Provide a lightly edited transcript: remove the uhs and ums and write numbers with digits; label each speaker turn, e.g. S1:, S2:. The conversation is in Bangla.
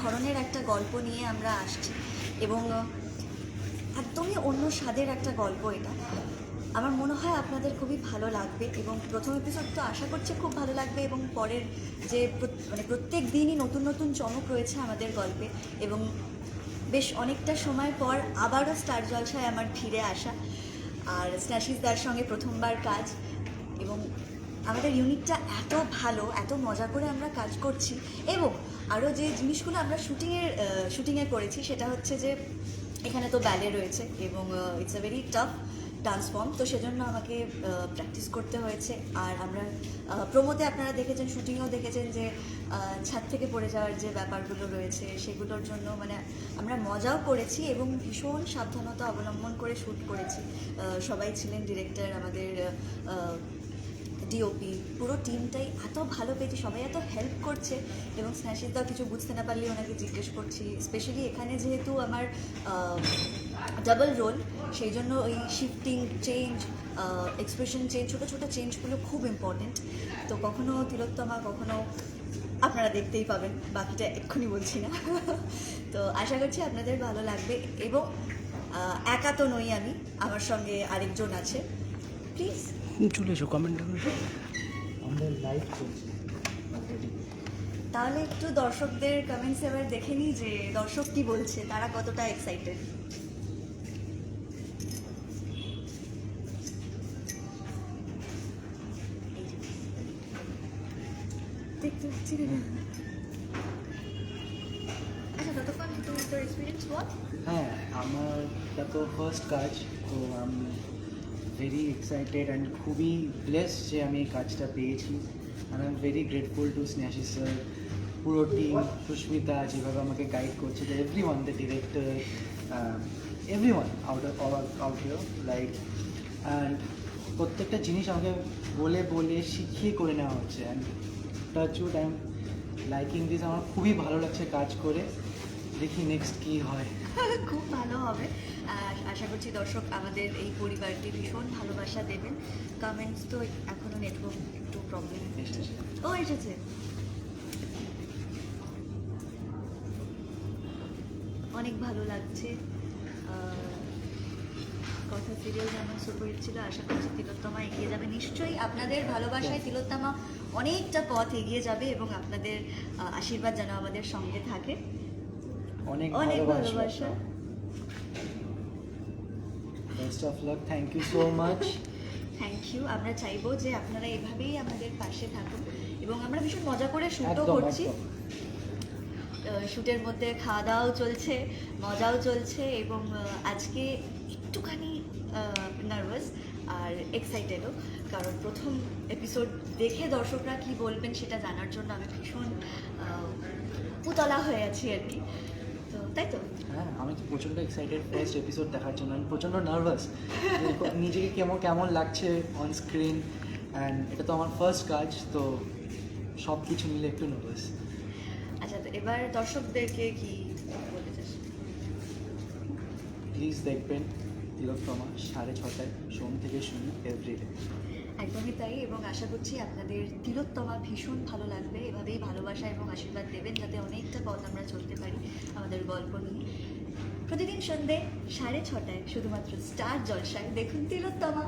S1: ধরনের একটা গল্প নিয়ে আমরা আসছি এবং একদমই অন্য স্বাদের একটা গল্প এটা। আমার মনে হয় আপনাদের খুবই ভালো লাগবে এবং প্রথম এপিসোড তো আশা করছি খুব ভালো লাগবে এবং পরের যে মানে প্রত্যেক দিনই নতুন নতুন চমক রয়েছে আমাদের গল্পে এবং বেশ অনেকটা সময় পর আবারও স্টার জলসায় আমার ফিরে আসা আর স্ন্যাশিসদার সঙ্গে প্রথমবার কাজ এবং আমাদের ইউনিটটা এত ভালো, এত মজা করে আমরা কাজ করছি এবং আরও যে জিনিসগুলো আমরা শুটিংয়ে করেছি সেটা হচ্ছে যে এখানে তো ব্যালে রয়েছে এবং it's a very tough dance form, তো সেজন্য আমাকে প্র্যাকটিস করতে হয়েছে। আর আমরা প্রোমোতে আপনারা দেখেছেন, শুটিংয়েও দেখেছেন যে ছাদ থেকে পড়ে যাওয়ার যে ব্যাপারগুলো রয়েছে সেগুলোর জন্য মানে আমরা মজাও করেছি এবং ভীষণ সাবধানতা অবলম্বন করে শ্যুট করেছি। সবাই ছিলেন, ডিরেক্টর, আমাদের ডিওপি, পুরো টিমটাই এত ভালো পেয়েছি, সবাই এত হেল্প করছে এবং স্ন্যাশিসদাও কিছু বুঝতে না পারলে ওনাকে জিজ্ঞেস করছি। স্পেশালি এখানে যেহেতু আমার ডাবল রোল, সেই জন্য ওই শিফটিং চেঞ্জ, এক্সপ্রেশন চেঞ্জ, ছোটো ছোটো চেঞ্জগুলো খুব ইম্পর্টেন্ট। তো কখনো তিলোত্তমা, কখনো আপনারা দেখতেই পাবেন, বাকিটা এক্ষুনি বলছি না। তো আশা করছি আপনাদের ভালো লাগবে এবং একা তো নই আমি, আমার সঙ্গে আরেকজন আছে। প্লিজ
S2: চলে এসো, কমেন্ট আমাদের লাইভ চলছে।
S1: তাহলে একটু দর্শকদের কমেন্টস এবার দেখে নিই যে দর্শক কি বলছে, তারা কতটা এক্সাইটেড। আচ্ছা, ততক্ষণ তুমি তোর এক্সপিরিয়েন্স বল।
S2: হ্যাঁ, আমার এটা তো ফার্স্ট কাজ, তো আমি ভেরি এক্সাইটেড অ্যান্ড খুবই ব্লেস যে আমি এই কাজটা পেয়েছি। And I am very grateful to Snehasish sir, পুরো টিম, সুস্মিতা যেভাবে আমাকে গাইড করছে, the everyone, the director, everyone out here like, and প্রত্যেকটা জিনিস আমাকে বলে বলে শিখিয়ে করে নেওয়া হচ্ছে। And touch wood, I am liking this. আমার খুবই ভালো লাগছে কাজ করে, দেখি নেক্সট কী হয়।
S1: খুব ভালো হবে। আর আশা করছি দর্শক আমাদের এই পরিবারটি ভীষণ ভালোবাসা দেবেন। কমেন্টস তো এখনও নেটওয়ার্ক একটু প্রবলেম
S2: এসেছে।
S1: ও এসেছে। অনেক ভালো লাগছে। কথা সিরিয়াল যেমন সুপারহিট ছিল, আশা করছি তিলোত্তমা এগিয়ে যাবে নিশ্চয়ই। আপনাদের ভালোবাসায় তিলোত্তমা অনেকটা পথ এগিয়ে যাবে এবং আপনাদের আশীর্বাদ যেন আমাদের সঙ্গে থাকে।
S2: অনেক
S1: অনেক ভালোবাসা।
S2: Best of luck, thank you so much.
S1: Thank you. আমরা চাইবো যে আপনারা এভাবেই আমাদের পাশে থাকুন এবং আমরা ভীষণ মজা করে শ্যুটও
S2: একদম,
S1: করছি।
S2: একদম।
S1: শ্যুটের মধ্যে খাওয়া দাওয়াও চলছে, মজাও চলছে এবং আজকে একটুখানি নার্ভাস আর এক্সাইটেডও, কারণ প্রথম এপিসোড দেখে দর্শকরা কি বলবেন সেটা জানার জন্য আমি ভীষণ উতলা হয়ে আছি আর কি। তো তাই তো
S2: হ্যাঁ, আমি তো প্রচণ্ড এক্সাইটেড ফার্স্ট এপিসোড দেখার জন্য। আমি প্রচণ্ড নার্ভাস, নিজেকে কেমন কেমন লাগছে অন স্ক্রিন, অ্যান্ড এটা তো আমার ফার্স্ট কাজ, তো সব কিছু মিলে একটু নার্ভাস।
S1: আচ্ছা, তো এবার দর্শকদেরকে কি বলতে চাস?
S2: প্লিজ দেখবেন তিলোত্তমা 6:30 সোম থেকে শনি এভরিডে।
S1: একদমই তাই এবং আশা করছি আপনাদের তিলোত্তমা ভীষণ ভালো লাগবে। এভাবেই ভালোবাসা এবং আশীর্বাদ দেবেন যাতে অনেকটা পথ আমরা চলতে পারি আমাদের গল্প নিয়ে। প্রতিদিন সন্ধ্যে 6:30 শুধুমাত্র স্টার জলসায় দেখুন তিলোত্তমা।